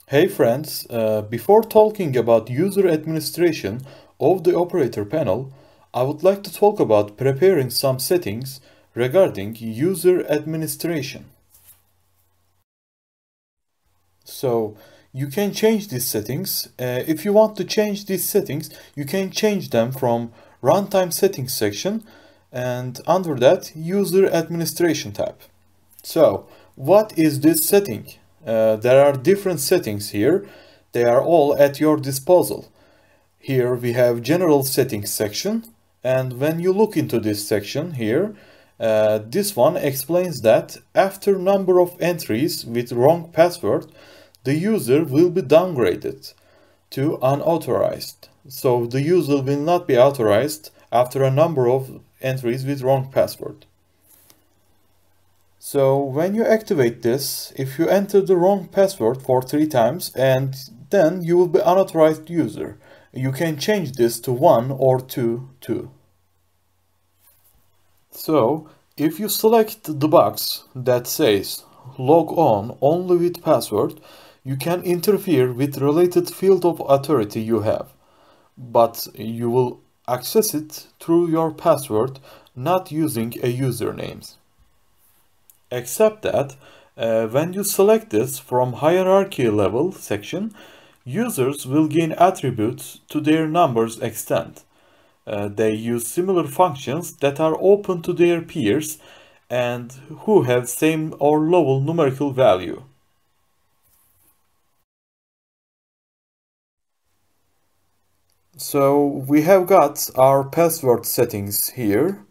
Hey friends, before talking about user administration of the operator panel, I would like to talk about preparing some settings regarding user administration. So you can change these settings. If you want to change these settings, you can change them from Runtime Settings section and under that User Administration tab. So, what is this setting? There are different settings here. They are all at your disposal. Here we have General Settings section, and when you look into this section here, this one explains that after number of entries with wrong password, the user will be downgraded to unauthorized. So the user will not be authorized after a number of entries with wrong password. So when you activate this, if you enter the wrong password for 3 times and then you will be unauthorized user. You can change this to 1 or 2 too. So if you select the box that says log on only with password, you can interfere with related field of authority you have, but you will access it through your password, not using a username. Except that when you select this from hierarchy level section, users will gain attributes to their numbers extent. They use similar functions that are open to their peers and who have same or lower numerical value. So we have got our password settings here.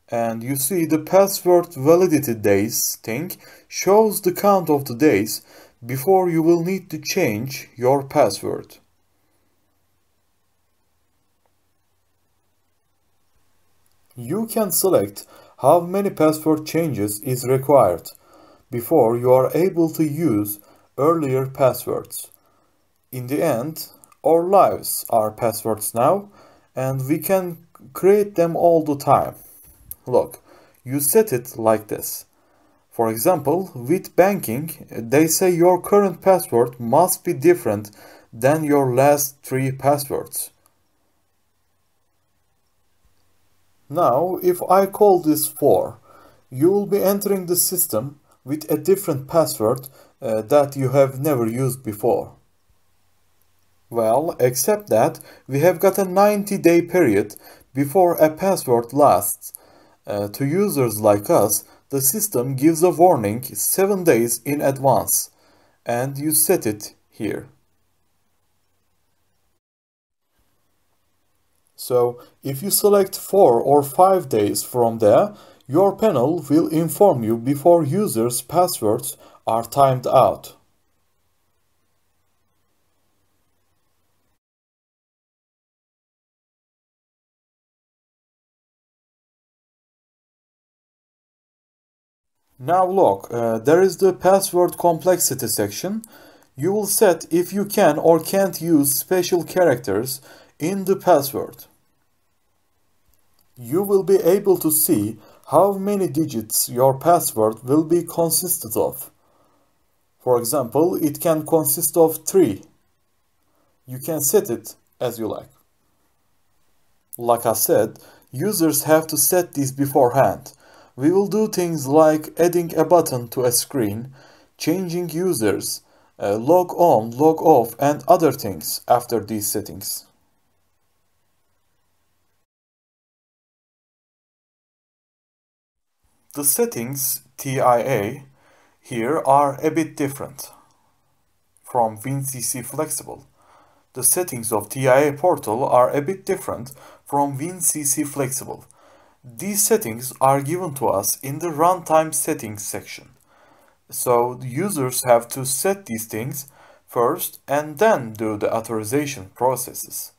And you see the password validity days thing shows the count of the days before you will need to change your password. You can select how many password changes is required before you are able to use earlier passwords. In the end, our lives are passwords now, and we can create them all the time. Look, you set it like this. For example, with banking, they say your current password must be different than your last 3 passwords. Now, if I call this 4, you will be entering the system with a different password that you have never used before. Well, except that we have got a 90-day period before a password lasts. To users like us, the system gives a warning 7 days in advance, and you set it here. So, if you select 4 or 5 days from there, your panel will inform you before users' passwords are timed out. Now look, there is the password complexity section. You will set if you can or can't use special characters in the password. You will be able to see how many digits your password will be consisted of. For example, it can consist of 3. You can set it as you like. Like I said, users have to set these beforehand. We will do things like adding a button to a screen, changing users, log on, log off, and other things after these settings. The settings TIA here are a bit different from WinCC Flexible. The settings of TIA Portal are a bit different from WinCC Flexible. These settings are given to us in the Runtime Settings section. So the users have to set these things first and then do the authorization processes.